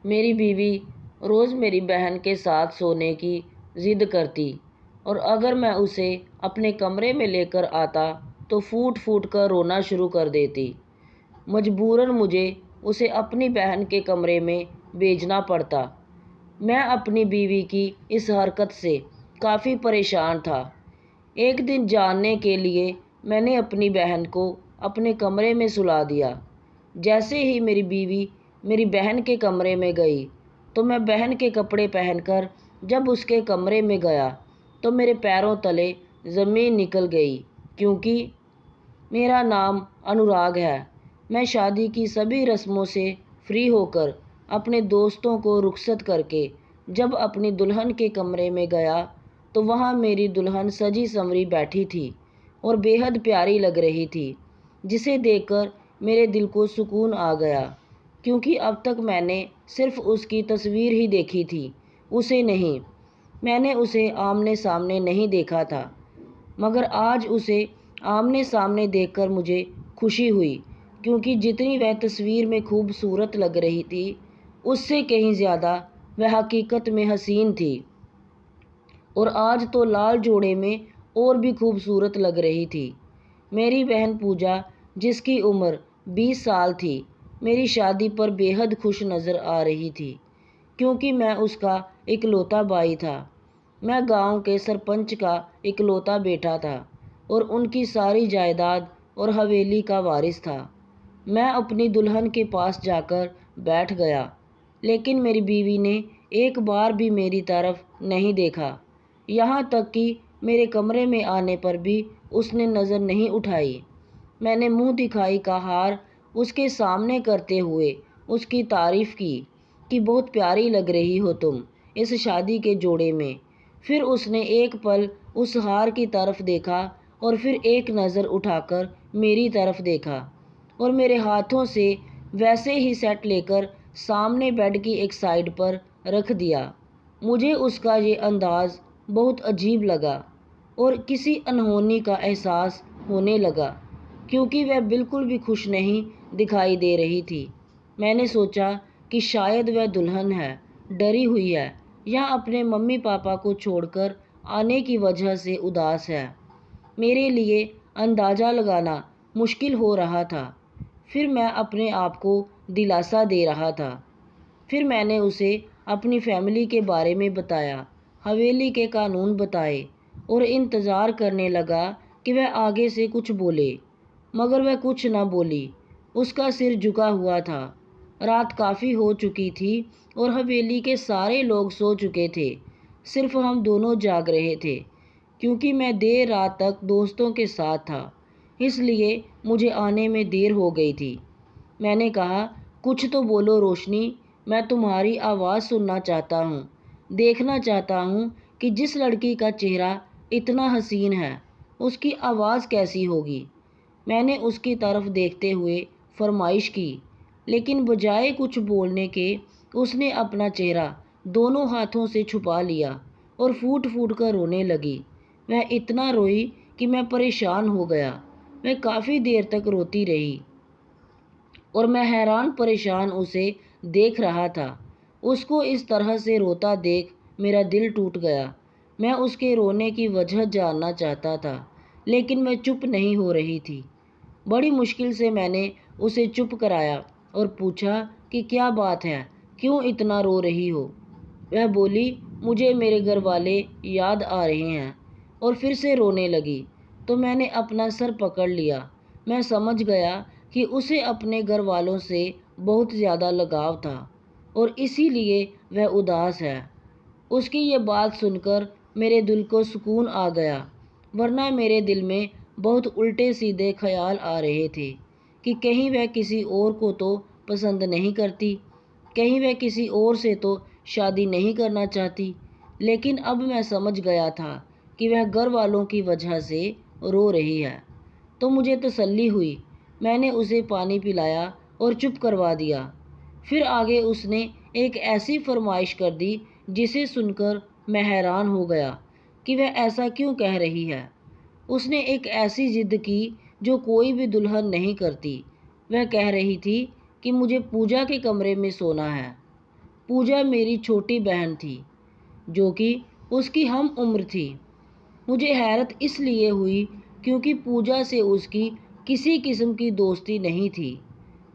मेरी बीवी रोज़ मेरी बहन के साथ सोने की ज़िद करती और अगर मैं उसे अपने कमरे में लेकर आता तो फूट फूट कर रोना शुरू कर देती। मजबूरन मुझे उसे अपनी बहन के कमरे में भेजना पड़ता। मैं अपनी बीवी की इस हरकत से काफ़ी परेशान था। एक दिन जानने के लिए मैंने अपनी बहन को अपने कमरे में सुला दिया। जैसे ही मेरी बीवी मेरी बहन के कमरे में गई तो मैं बहन के कपड़े पहनकर जब उसके कमरे में गया तो मेरे पैरों तले ज़मीन निकल गई, क्योंकि मेरा नाम अनुराग है। मैं शादी की सभी रस्मों से फ्री होकर अपने दोस्तों को रुखसत करके जब अपनी दुल्हन के कमरे में गया तो वहाँ मेरी दुल्हन सजी संवरी बैठी थी और बेहद प्यारी लग रही थी, जिसे देखकर मेरे दिल को सुकून आ गया, क्योंकि अब तक मैंने सिर्फ उसकी तस्वीर ही देखी थी, उसे नहीं। मैंने उसे आमने सामने नहीं देखा था, मगर आज उसे आमने सामने देखकर मुझे खुशी हुई, क्योंकि जितनी वह तस्वीर में खूबसूरत लग रही थी उससे कहीं ज़्यादा वह हकीकत में हसीन थी। और आज तो लाल जोड़े में और भी खूबसूरत लग रही थी। मेरी बहन पूजा, जिसकी उम्र 20 साल थी, मेरी शादी पर बेहद खुश नज़र आ रही थी, क्योंकि मैं उसका इकलौता भाई था। मैं गांव के सरपंच का इकलौता बेटा था और उनकी सारी जायदाद और हवेली का वारिस था। मैं अपनी दुल्हन के पास जाकर बैठ गया, लेकिन मेरी बीवी ने एक बार भी मेरी तरफ नहीं देखा। यहाँ तक कि मेरे कमरे में आने पर भी उसने नज़र नहीं उठाई। मैंने मुंह दिखाई का हार उसके सामने करते हुए उसकी तारीफ़ की कि बहुत प्यारी लग रही हो तुम इस शादी के जोड़े में। फिर उसने एक पल उस हार की तरफ देखा और फिर एक नज़र उठाकर मेरी तरफ देखा और मेरे हाथों से वैसे ही सेट लेकर सामने बेड की एक साइड पर रख दिया। मुझे उसका ये अंदाज़ बहुत अजीब लगा और किसी अनहोनी का एहसास होने लगा, क्योंकि वह बिल्कुल भी खुश नहीं दिखाई दे रही थी। मैंने सोचा कि शायद वह दुल्हन है, डरी हुई है या अपने मम्मी पापा को छोड़कर आने की वजह से उदास है। मेरे लिए अंदाज़ा लगाना मुश्किल हो रहा था। फिर मैं अपने आप को दिलासा दे रहा था। फिर मैंने उसे अपनी फैमिली के बारे में बताया, हवेली के कानून बताए और इंतज़ार करने लगा कि वह आगे से कुछ बोले, मगर वह कुछ न बोली। उसका सिर झुका हुआ था। रात काफ़ी हो चुकी थी और हवेली के सारे लोग सो चुके थे। सिर्फ हम दोनों जाग रहे थे, क्योंकि मैं देर रात तक दोस्तों के साथ था, इसलिए मुझे आने में देर हो गई थी। मैंने कहा, कुछ तो बोलो रोशनी, मैं तुम्हारी आवाज़ सुनना चाहता हूँ, देखना चाहता हूँ कि जिस लड़की का चेहरा इतना हसीन है उसकी आवाज़ कैसी होगी। मैंने उसकी तरफ देखते हुए फरमाइश की, लेकिन बजाय कुछ बोलने के उसने अपना चेहरा दोनों हाथों से छुपा लिया और फूट फूट कर रोने लगी। वह इतना रोई कि मैं परेशान हो गया। वह काफ़ी देर तक रोती रही और मैं हैरान परेशान उसे देख रहा था। उसको इस तरह से रोता देख मेरा दिल टूट गया। मैं उसके रोने की वजह जानना चाहता था, लेकिन मैं चुप नहीं हो रही थी। बड़ी मुश्किल से मैंने उसे चुप कराया और पूछा कि क्या बात है, क्यों इतना रो रही हो। वह बोली, मुझे मेरे घर वाले याद आ रहे हैं, और फिर से रोने लगी। तो मैंने अपना सर पकड़ लिया। मैं समझ गया कि उसे अपने घर वालों से बहुत ज़्यादा लगाव था और इसीलिए वह उदास है। उसकी ये बात सुनकर मेरे दिल को सुकून आ गया, वरना मेरे दिल में बहुत उल्टे सीधे ख्याल आ रहे थे कि कहीं वह किसी और को तो पसंद नहीं करती, कहीं वह किसी और से तो शादी नहीं करना चाहती। लेकिन अब मैं समझ गया था कि वह घर वालों की वजह से रो रही है। तो मुझे तसल्ली हुई। मैंने उसे पानी पिलाया और चुप करवा दिया। फिर आगे उसने एक ऐसी फरमाइश कर दी जिसे सुनकर मैं हैरान हो गया कि वह ऐसा क्यों कह रही है। उसने एक ऐसी ज़िद की जो कोई भी दुल्हन नहीं करती। वह कह रही थी कि मुझे पूजा के कमरे में सोना है। पूजा मेरी छोटी बहन थी, जो कि उसकी हम उम्र थी। मुझे हैरत इसलिए हुई क्योंकि पूजा से उसकी किसी किस्म की दोस्ती नहीं थी।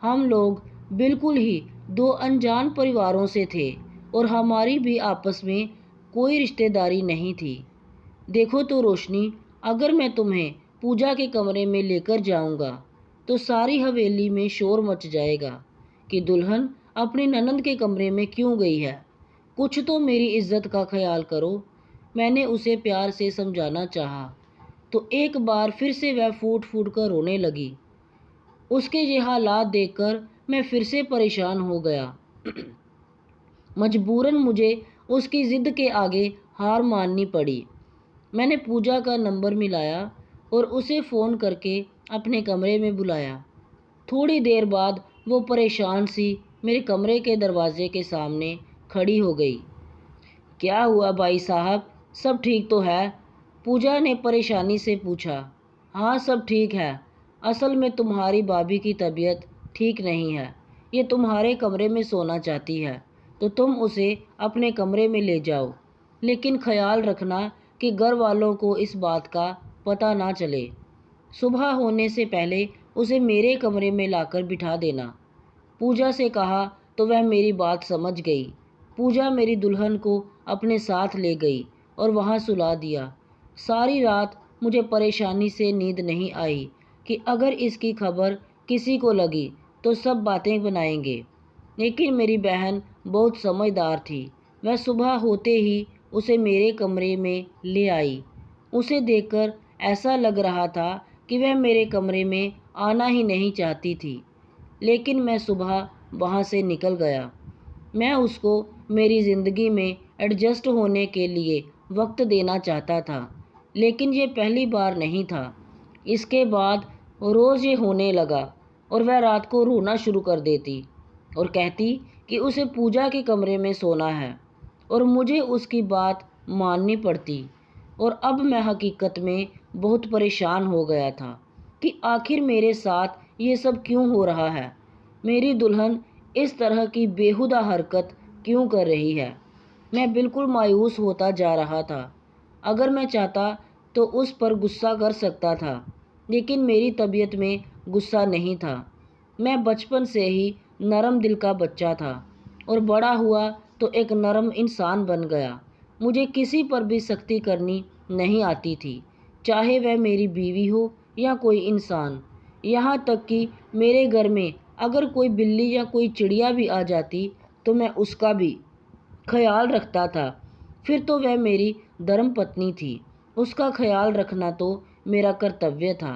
हम लोग बिल्कुल ही दो अनजान परिवारों से थे और हमारी भी आपस में कोई रिश्तेदारी नहीं थी। देखो तो रोशनी, अगर मैं तुम्हें पूजा के कमरे में लेकर जाऊंगा तो सारी हवेली में शोर मच जाएगा कि दुल्हन अपनी ननंद के कमरे में क्यों गई है। कुछ तो मेरी इज्जत का ख्याल करो। मैंने उसे प्यार से समझाना चाहा तो एक बार फिर से वह फूट फूट कर रोने लगी। उसके ये हालात देखकर मैं फिर से परेशान हो गया। मजबूरन मुझे उसकी ज़िद के आगे हार माननी पड़ी। मैंने पूजा का नंबर मिलाया और उसे फ़ोन करके अपने कमरे में बुलाया। थोड़ी देर बाद वो परेशान सी मेरे कमरे के दरवाजे के सामने खड़ी हो गई। क्या हुआ भाई साहब, सब ठीक तो है? पूजा ने परेशानी से पूछा। हाँ, सब ठीक है। असल में तुम्हारी भाभी की तबीयत ठीक नहीं है। ये तुम्हारे कमरे में सोना चाहती है तो तुम उसे अपने कमरे में ले जाओ, लेकिन ख्याल रखना कि घर वालों को इस बात का पता ना चले। सुबह होने से पहले उसे मेरे कमरे में लाकर बिठा देना। पूजा से कहा तो वह मेरी बात समझ गई। पूजा मेरी दुल्हन को अपने साथ ले गई और वहाँ सुला दिया। सारी रात मुझे परेशानी से नींद नहीं आई कि अगर इसकी खबर किसी को लगी तो सब बातें बनाएंगे। लेकिन मेरी बहन बहुत समझदार थी। वह सुबह होते ही उसे मेरे कमरे में ले आई। उसे देखकर ऐसा लग रहा था कि वह मेरे कमरे में आना ही नहीं चाहती थी, लेकिन मैं सुबह वहाँ से निकल गया। मैं उसको मेरी ज़िंदगी में एडजस्ट होने के लिए वक्त देना चाहता था, लेकिन ये पहली बार नहीं था। इसके बाद रोज़ ये होने लगा और वह रात को रोना शुरू कर देती और कहती कि उसे पूजा के कमरे में सोना है और मुझे उसकी बात माननी पड़ती। और अब मैं हकीकत में बहुत परेशान हो गया था कि आखिर मेरे साथ ये सब क्यों हो रहा है। मेरी दुल्हन इस तरह की बेहुदा हरकत क्यों कर रही है। मैं बिल्कुल मायूस होता जा रहा था। अगर मैं चाहता तो उस पर गुस्सा कर सकता था, लेकिन मेरी तबीयत में गुस्सा नहीं था। मैं बचपन से ही नरम दिल का बच्चा था और बड़ा हुआ तो एक नरम इंसान बन गया। मुझे किसी पर भी सख्ती करनी नहीं आती थी, चाहे वह मेरी बीवी हो या कोई इंसान। यहाँ तक कि मेरे घर में अगर कोई बिल्ली या कोई चिड़िया भी आ जाती तो मैं उसका भी ख्याल रखता था। फिर तो वह मेरी धर्मपत्नी थी, उसका ख्याल रखना तो मेरा कर्तव्य था।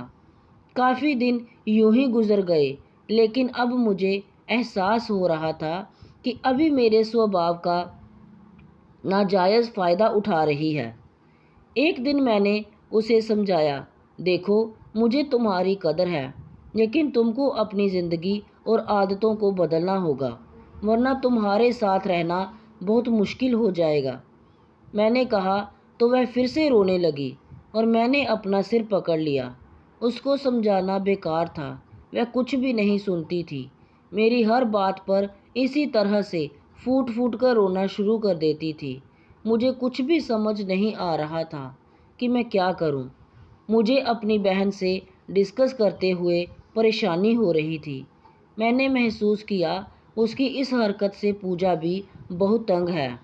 काफ़ी दिन यूं ही गुजर गए, लेकिन अब मुझे एहसास हो रहा था कि अभी मेरे स्वभाव का नाजायज़ फ़ायदा उठा रही है। एक दिन मैंने उसे समझाया, देखो मुझे तुम्हारी कदर है, लेकिन तुमको अपनी ज़िंदगी और आदतों को बदलना होगा, वरना तुम्हारे साथ रहना बहुत मुश्किल हो जाएगा। मैंने कहा तो वह फिर से रोने लगी और मैंने अपना सिर पकड़ लिया। उसको समझाना बेकार था, वह कुछ भी नहीं सुनती थी। मेरी हर बात पर इसी तरह से फूट फूट कर रोना शुरू कर देती थी। मुझे कुछ भी समझ नहीं आ रहा था कि मैं क्या करूं। मुझे अपनी बहन से डिस्कस करते हुए परेशानी हो रही थी। मैंने महसूस किया उसकी इस हरकत से पूजा भी बहुत तंग है,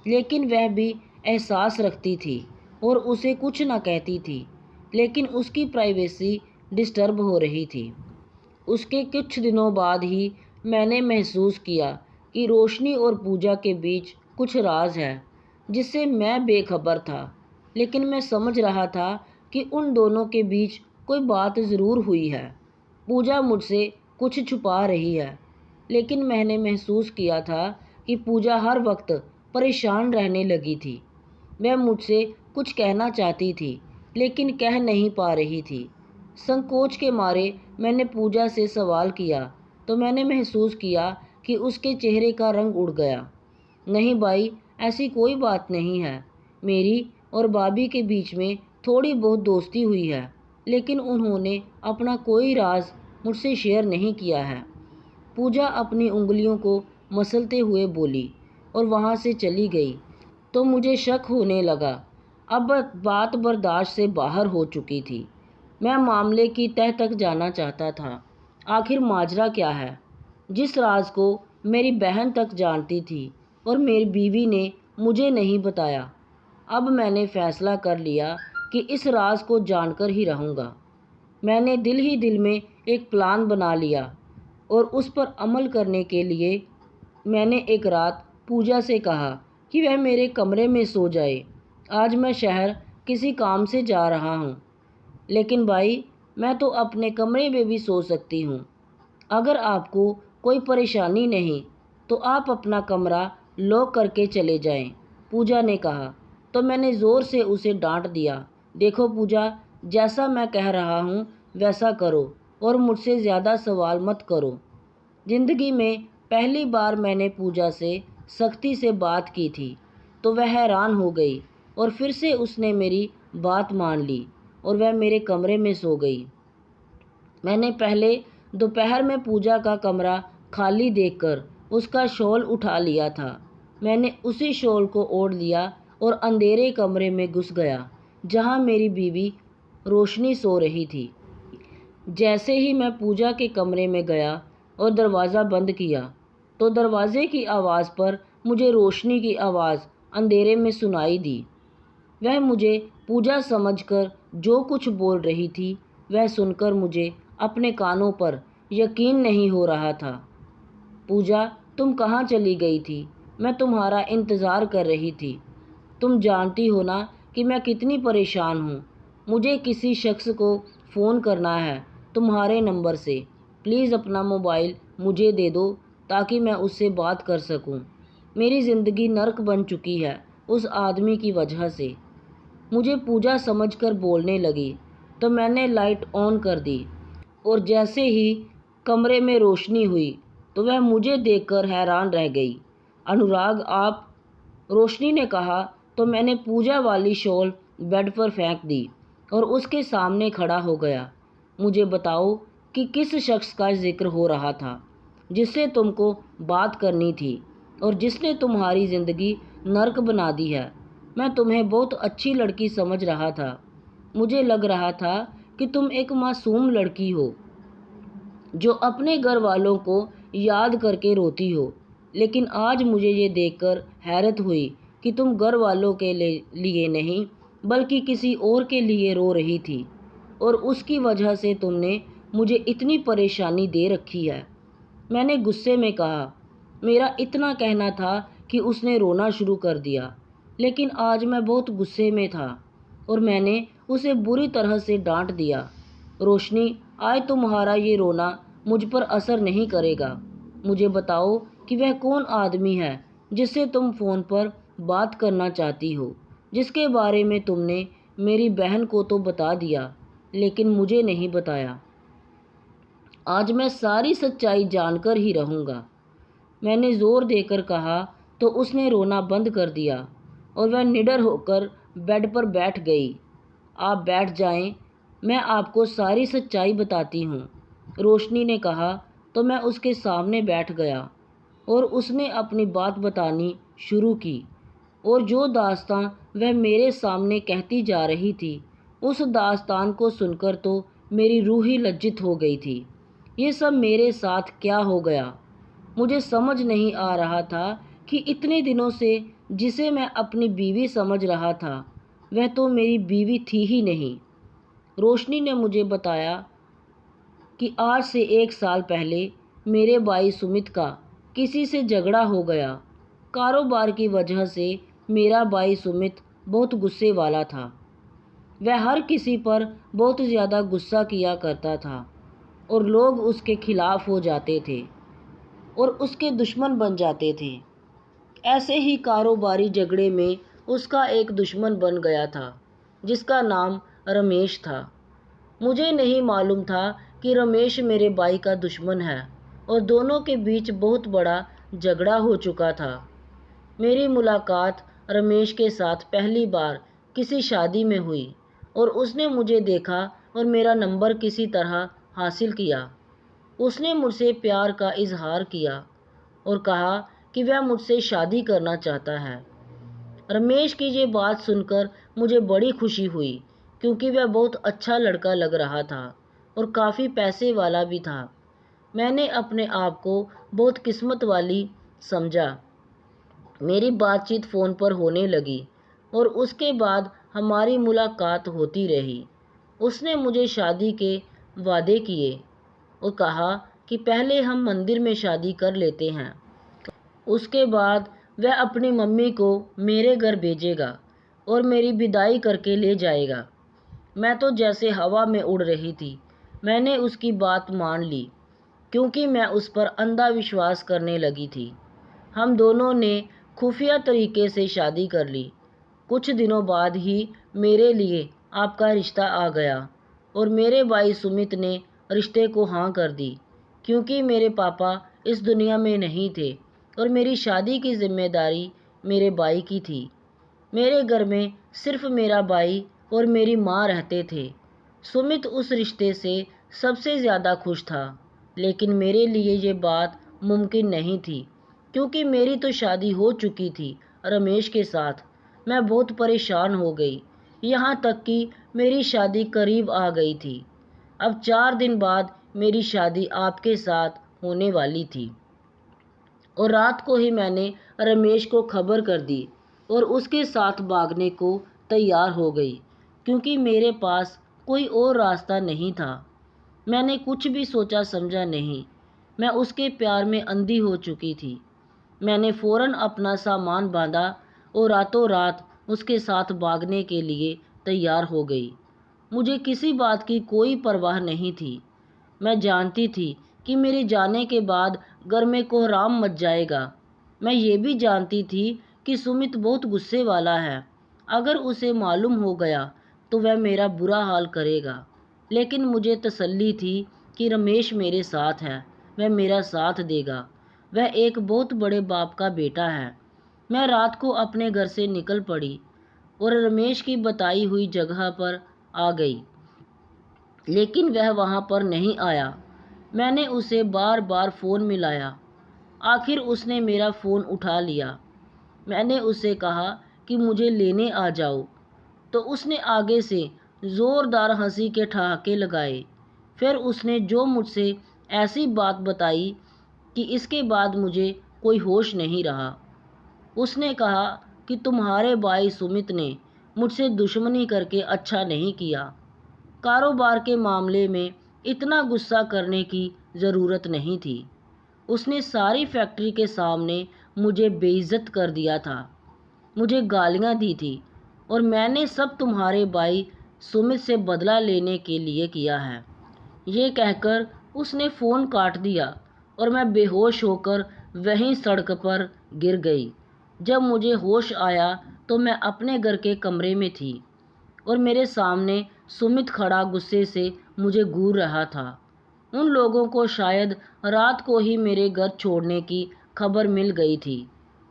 लेकिन वह भी एहसास रखती थी और उसे कुछ न कहती थी, लेकिन उसकी प्राइवेसी डिस्टर्ब हो रही थी। उसके कुछ दिनों बाद ही मैंने महसूस किया कि रोशनी और पूजा के बीच कुछ राज है जिससे मैं बेखबर था, लेकिन मैं समझ रहा था कि उन दोनों के बीच कोई बात ज़रूर हुई है। पूजा मुझसे कुछ छुपा रही है, लेकिन मैंने महसूस किया था कि पूजा हर वक्त परेशान रहने लगी थी। वह मुझसे कुछ कहना चाहती थी, लेकिन कह नहीं पा रही थी। संकोच के मारे मैंने पूजा से सवाल किया तो मैंने महसूस किया कि उसके चेहरे का रंग उड़ गया। नहीं भाई, ऐसी कोई बात नहीं है। मेरी और भाभी के बीच में थोड़ी बहुत दोस्ती हुई है, लेकिन उन्होंने अपना कोई राज मुझसे शेयर नहीं किया है। पूजा अपनी उंगलियों को मसलते हुए बोली, और वहाँ से चली गई तो मुझे शक होने लगा। अब बात बर्दाश्त से बाहर हो चुकी थी। मैं मामले की तह तक जाना चाहता था। आखिर माजरा क्या है? जिस राज को मेरी बहन तक जानती थी और मेरी बीवी ने मुझे नहीं बताया। अब मैंने फैसला कर लिया कि इस राज को जानकर ही रहूँगा। मैंने दिल ही दिल में एक प्लान बना लिया और उस पर अमल करने के लिए मैंने एक रात पूजा से कहा कि वह मेरे कमरे में सो जाए। आज मैं शहर किसी काम से जा रहा हूँ, लेकिन भाई मैं तो अपने कमरे में भी सो सकती हूँ। अगर आपको कोई परेशानी नहीं तो आप अपना कमरा लॉक करके चले जाएं, पूजा ने कहा। तो मैंने ज़ोर से उसे डांट दिया। देखो पूजा, जैसा मैं कह रहा हूँ वैसा करो और मुझसे ज़्यादा सवाल मत करो। ज़िंदगी में पहली बार मैंने पूजा से सख्ती से बात की थी तो वह हैरान हो गई और फिर से उसने मेरी बात मान ली और वह मेरे कमरे में सो गई। मैंने पहले दोपहर में पूजा का कमरा खाली देखकर उसका शॉल उठा लिया था। मैंने उसी शॉल को ओढ़ लिया और अंधेरे कमरे में घुस गया जहाँ मेरी बीवी रोशनी सो रही थी। जैसे ही मैं पूजा के कमरे में गया और दरवाज़ा बंद किया तो दरवाजे की आवाज़ पर मुझे रोशनी की आवाज़ अंधेरे में सुनाई दी। वह मुझे पूजा समझकर जो कुछ बोल रही थी वह सुनकर मुझे अपने कानों पर यकीन नहीं हो रहा था। पूजा, तुम कहाँ चली गई थी? मैं तुम्हारा इंतज़ार कर रही थी। तुम जानती हो ना कि मैं कितनी परेशान हूँ। मुझे किसी शख्स को फ़ोन करना है तुम्हारे नंबर से। प्लीज़ अपना मोबाइल मुझे दे दो ताकि मैं उससे बात कर सकूं। मेरी ज़िंदगी नर्क बन चुकी है उस आदमी की वजह से। मुझे पूजा समझकर बोलने लगी तो मैंने लाइट ऑन कर दी और जैसे ही कमरे में रोशनी हुई तो वह मुझे देखकर हैरान रह गई। अनुराग आप? रोशनी ने कहा तो मैंने पूजा वाली शॉल बेड पर फेंक दी और उसके सामने खड़ा हो गया। मुझे बताओ कि किस शख्स का जिक्र हो रहा था जिससे तुमको बात करनी थी और जिसने तुम्हारी ज़िंदगी नर्क बना दी है। मैं तुम्हें बहुत अच्छी लड़की समझ रहा था। मुझे लग रहा था कि तुम एक मासूम लड़की हो जो अपने घर वालों को याद करके रोती हो, लेकिन आज मुझे ये देखकर हैरत हुई कि तुम घर वालों के लिए नहीं बल्कि किसी और के लिए रो रही थी और उसकी वजह से तुमने मुझे इतनी परेशानी दे रखी है। मैंने गुस्से में कहा। मेरा इतना कहना था कि उसने रोना शुरू कर दिया, लेकिन आज मैं बहुत गुस्से में था और मैंने उसे बुरी तरह से डांट दिया। रोशनी, आज तुम्हारा ये रोना मुझ पर असर नहीं करेगा। मुझे बताओ कि वह कौन आदमी है जिससे तुम फ़ोन पर बात करना चाहती हो, जिसके बारे में तुमने मेरी बहन को तो बता दिया लेकिन मुझे नहीं बताया। आज मैं सारी सच्चाई जानकर ही रहूँगा। मैंने ज़ोर देकर कहा तो उसने रोना बंद कर दिया और वह निडर होकर बेड पर बैठ गई। आप बैठ जाएं, मैं आपको सारी सच्चाई बताती हूँ, रोशनी ने कहा। तो मैं उसके सामने बैठ गया और उसने अपनी बात बतानी शुरू की और जो दास्तां वह मेरे सामने कहती जा रही थी उस दास्तान को सुनकर तो मेरी रूह ही लज्जित हो गई थी। ये सब मेरे साथ क्या हो गया? मुझे समझ नहीं आ रहा था कि इतने दिनों से जिसे मैं अपनी बीवी समझ रहा था वह तो मेरी बीवी थी ही नहीं। रोशनी ने मुझे बताया कि आज से 1 साल पहले मेरे भाई सुमित का किसी से झगड़ा हो गया। कारोबार की वजह से मेरा भाई सुमित बहुत गुस्से वाला था। वह हर किसी पर बहुत ज़्यादा गुस्सा किया करता था और लोग उसके खिलाफ हो जाते थे और उसके दुश्मन बन जाते थे। ऐसे ही कारोबारी झगड़े में उसका एक दुश्मन बन गया था जिसका नाम रमेश था। मुझे नहीं मालूम था कि रमेश मेरे भाई का दुश्मन है और दोनों के बीच बहुत बड़ा झगड़ा हो चुका था। मेरी मुलाकात रमेश के साथ पहली बार किसी शादी में हुई और उसने मुझे देखा और मेरा नंबर किसी तरह हासिल किया। उसने मुझसे प्यार का इजहार किया और कहा कि वह मुझसे शादी करना चाहता है। रमेश की ये बात सुनकर मुझे बड़ी खुशी हुई, क्योंकि वह बहुत अच्छा लड़का लग रहा था और काफ़ी पैसे वाला भी था। मैंने अपने आप को बहुत किस्मत वाली समझा। मेरी बातचीत फ़ोन पर होने लगी और उसके बाद हमारी मुलाकात होती रही। उसने मुझे शादी के वादे किए और कहा कि पहले हम मंदिर में शादी कर लेते हैं, उसके बाद वह अपनी मम्मी को मेरे घर भेजेगा और मेरी विदाई करके ले जाएगा। मैं तो जैसे हवा में उड़ रही थी। मैंने उसकी बात मान ली, क्योंकि मैं उस पर अंधा विश्वास करने लगी थी। हम दोनों ने खुफिया तरीके से शादी कर ली। कुछ दिनों बाद ही मेरे लिए आपका रिश्ता आ गया और मेरे भाई सुमित ने रिश्ते को हाँ कर दी, क्योंकि मेरे पापा इस दुनिया में नहीं थे और मेरी शादी की जिम्मेदारी मेरे भाई की थी। मेरे घर में सिर्फ मेरा भाई और मेरी माँ रहते थे। सुमित उस रिश्ते से सबसे ज़्यादा खुश था, लेकिन मेरे लिए ये बात मुमकिन नहीं थी, क्योंकि मेरी तो शादी हो चुकी थी रमेश के साथ। मैं बहुत परेशान हो गई, यहाँ तक कि मेरी शादी करीब आ गई थी। अब 4 दिन बाद मेरी शादी आपके साथ होने वाली थी और रात को ही मैंने रमेश को खबर कर दी और उसके साथ भागने को तैयार हो गई, क्योंकि मेरे पास कोई और रास्ता नहीं था। मैंने कुछ भी सोचा समझा नहीं। मैं उसके प्यार में अंधी हो चुकी थी। मैंने फ़ौरन अपना सामान बांधा और रातों रात उसके साथ भागने के लिए तैयार हो गई। मुझे किसी बात की कोई परवाह नहीं थी। मैं जानती थी कि मेरे जाने के बाद घर में कोहराम मच जाएगा। मैं ये भी जानती थी कि सुमित बहुत गुस्से वाला है। अगर उसे मालूम हो गया तो वह मेरा बुरा हाल करेगा। लेकिन मुझे तसल्ली थी कि रमेश मेरे साथ है, वह मेरा साथ देगा। वह एक बहुत बड़े बाप का बेटा है। मैं रात को अपने घर से निकल पड़ी और रमेश की बताई हुई जगह पर आ गई, लेकिन वह वहाँ पर नहीं आया। मैंने उसे बार बार फ़ोन मिलाया। आखिर उसने मेरा फ़ोन उठा लिया। मैंने उसे कहा कि मुझे लेने आ जाओ, तो उसने आगे से ज़ोरदार हंसी के ठहाके लगाए। फिर उसने जो मुझसे ऐसी बात बताई कि इसके बाद मुझे कोई होश नहीं रहा। उसने कहा कि तुम्हारे भाई सुमित ने मुझसे दुश्मनी करके अच्छा नहीं किया। कारोबार के मामले में इतना गुस्सा करने की ज़रूरत नहीं थी। उसने सारी फैक्ट्री के सामने मुझे बेइज्जत कर दिया था, मुझे गालियाँ दी थी और मैंने सब तुम्हारे भाई सुमित से बदला लेने के लिए किया है। ये कहकर उसने फ़ोन काट दिया और मैं बेहोश होकर वहीं सड़क पर गिर गई। जब मुझे होश आया तो मैं अपने घर के कमरे में थी और मेरे सामने सुमित खड़ा गुस्से से मुझे घूर रहा था। उन लोगों को शायद रात को ही मेरे घर छोड़ने की खबर मिल गई थी।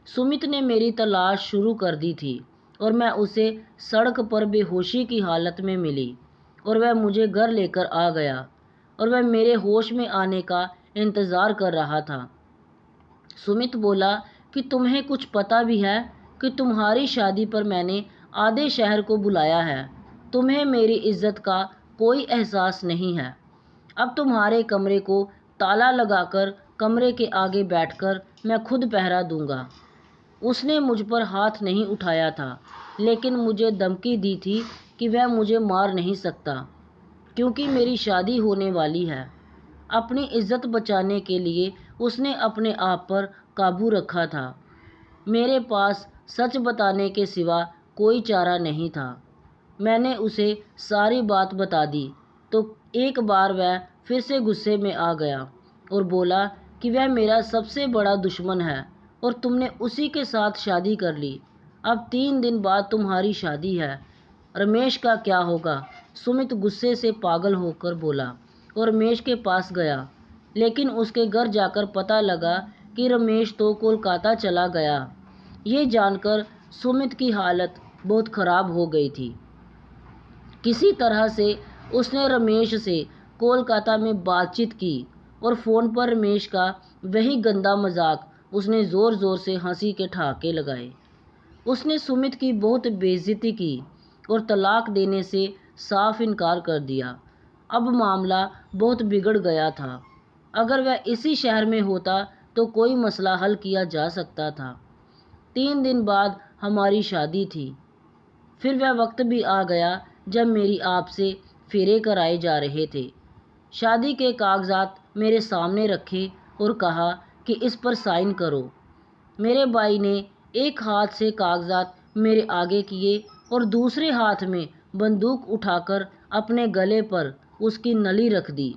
सुमित ने मेरी तलाश शुरू कर दी थी और मैं उसे सड़क पर बेहोशी की हालत में मिली और वह मुझे घर लेकर आ गया और वह मेरे होश में आने का इंतज़ार कर रहा था। सुमित बोला कि तुम्हें कुछ पता भी है कि तुम्हारी शादी पर मैंने आधे शहर को बुलाया है। तुम्हें मेरी इज्जत का कोई एहसास नहीं है। अब तुम्हारे कमरे को ताला लगाकर कमरे के आगे बैठकर मैं खुद पहरा दूंगा। उसने मुझ पर हाथ नहीं उठाया था, लेकिन मुझे धमकी दी थी कि वह मुझे मार नहीं सकता, क्योंकि मेरी शादी होने वाली है। अपनी इज्जत बचाने के लिए उसने अपने आप पर काबू रखा था। मेरे पास सच बताने के सिवा कोई चारा नहीं था। मैंने उसे सारी बात बता दी तो एक बार वह फिर से गुस्से में आ गया और बोला कि वह मेरा सबसे बड़ा दुश्मन है और तुमने उसी के साथ शादी कर ली। अब 3 दिन बाद तुम्हारी शादी है। रमेश का क्या होगा? सुमित गुस्से से पागल होकर बोला और रमेश के पास गया, लेकिन उसके घर जाकर पता लगा कि रमेश तो कोलकाता चला गया। ये जानकर सुमित की हालत बहुत ख़राब हो गई थी। किसी तरह से उसने रमेश से कोलकाता में बातचीत की और फ़ोन पर रमेश का वही गंदा मजाक उसने ज़ोर ज़ोर से हंसी के ठहाके लगाए। उसने सुमित की बहुत बेइज्जती की और तलाक देने से साफ इनकार कर दिया। अब मामला बहुत बिगड़ गया था। अगर वह इसी शहर में होता तो कोई मसला हल किया जा सकता था। 3 दिन बाद हमारी शादी थी। फिर वह वक्त भी आ गया जब मेरी आपसे फेरे कराए जा रहे थे। शादी के कागजात मेरे सामने रखे और कहा कि इस पर साइन करो। मेरे भाई ने एक हाथ से कागजात मेरे आगे किए और दूसरे हाथ में बंदूक उठाकर अपने गले पर उसकी नली रख दी।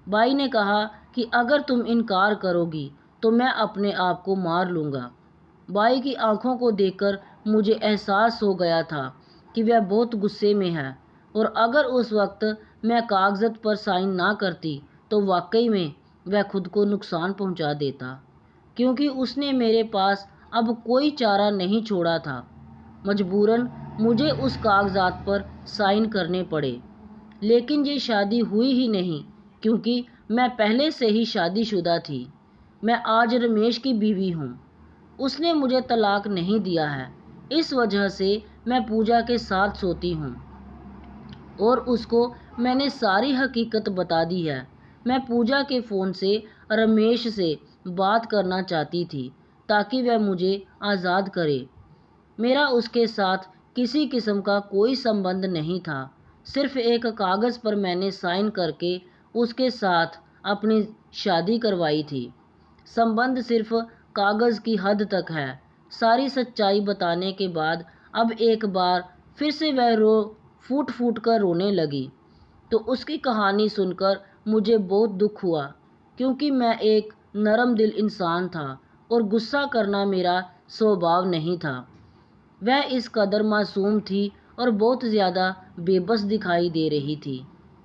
भाई ने कहा कि अगर तुम इनकार करोगी तो मैं अपने आप को मार लूँगा। भाई की आंखों को देखकर मुझे एहसास हो गया था कि वह बहुत गुस्से में है और अगर उस वक्त मैं कागज़त पर साइन ना करती तो वाकई में वह खुद को नुकसान पहुंचा देता, क्योंकि उसने मेरे पास अब कोई चारा नहीं छोड़ा था। मजबूरन मुझे उस कागजात पर साइन करने पड़े। लेकिन ये शादी हुई ही नहीं, क्योंकि मैं पहले से ही शादीशुदा थी। मैं आज रमेश की बीवी हूँ। उसने मुझे तलाक नहीं दिया है। इस वजह से मैं पूजा के साथ सोती हूँ और उसको मैंने सारी हकीकत बता दी है। मैं पूजा के फ़ोन से रमेश से बात करना चाहती थी ताकि वह मुझे आज़ाद करे। मेरा उसके साथ किसी किस्म का कोई संबंध नहीं था। सिर्फ एक कागज़ पर मैंने साइन करके उसके साथ अपनी शादी करवाई थी। संबंध सिर्फ कागज़ की हद तक है। सारी सच्चाई बताने के बाद अब एक बार फिर से वह फूट फूट कर रोने लगी। तो उसकी कहानी सुनकर मुझे बहुत दुख हुआ, क्योंकि मैं एक नरम दिल इंसान था और गुस्सा करना मेरा स्वभाव नहीं था। वह इस कदर मासूम थी और बहुत ज़्यादा बेबस दिखाई दे रही थी।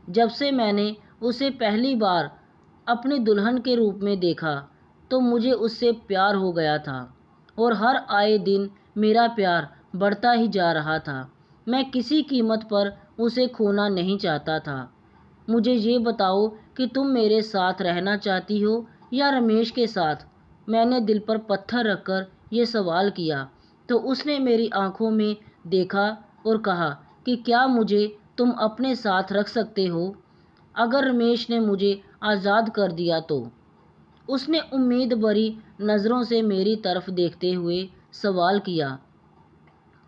जब से मैंने उसे पहली बार अपनी दुल्हन के रूप में देखा तो मुझे उससे प्यार हो गया था और हर आए दिन मेरा प्यार बढ़ता ही जा रहा था। मैं किसी कीमत पर उसे खोना नहीं चाहता था। मुझे ये बताओ कि तुम मेरे साथ रहना चाहती हो या रमेश के साथ? मैंने दिल पर पत्थर रखकर ये सवाल किया तो उसने मेरी आंखों में देखा और कहा कि क्या मुझे तुम अपने साथ रख सकते हो अगर रमेश ने मुझे आज़ाद कर दिया तो? उसने उम्मीद भरी नज़रों से मेरी तरफ देखते हुए सवाल किया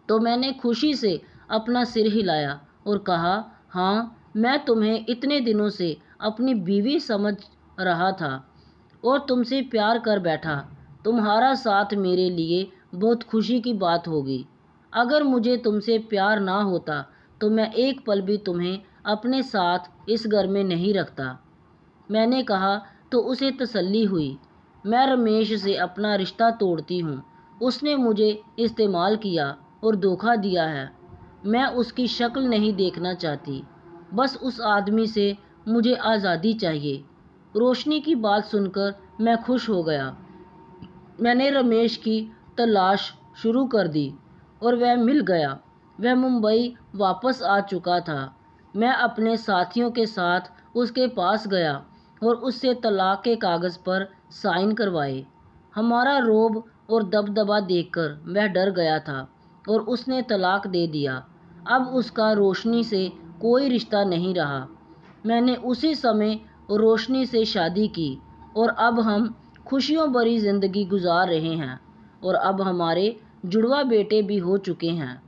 तो मैंने खुशी से अपना सिर हिलाया और कहा, हाँ, मैं तुम्हें इतने दिनों से अपनी बीवी समझ रहा था और तुमसे प्यार कर बैठा। तुम्हारा साथ मेरे लिए बहुत खुशी की बात होगी। अगर मुझे तुमसे प्यार ना होता तो मैं एक पल भी तुम्हें अपने साथ इस घर में नहीं रखता। मैंने कहा तो उसे तसल्ली हुई। मैं रमेश से अपना रिश्ता तोड़ती हूँ। उसने मुझे इस्तेमाल किया और धोखा दिया है। मैं उसकी शक्ल नहीं देखना चाहती। बस उस आदमी से मुझे आज़ादी चाहिए। रोशनी की बात सुनकर मैं खुश हो गया। मैंने रमेश की तलाश शुरू कर दी और वह मिल गया। वह मुंबई वापस आ चुका था। मैं अपने साथियों के साथ उसके पास गया और उससे तलाक के कागज़ पर साइन करवाए। हमारा रोब और दबदबा देखकर वह डर गया था और उसने तलाक दे दिया। अब उसका रोशनी से कोई रिश्ता नहीं रहा। मैंने उसी समय रोशनी से शादी की और अब हम खुशियों भरी ज़िंदगी गुजार रहे हैं और अब हमारे जुड़वा बेटे भी हो चुके हैं।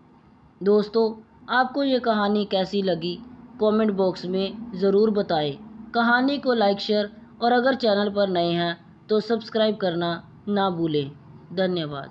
दोस्तों, आपको ये कहानी कैसी लगी कमेंट बॉक्स में ज़रूर बताएं। कहानी को लाइक शेयर और अगर चैनल पर नए हैं तो सब्सक्राइब करना ना भूलें। धन्यवाद।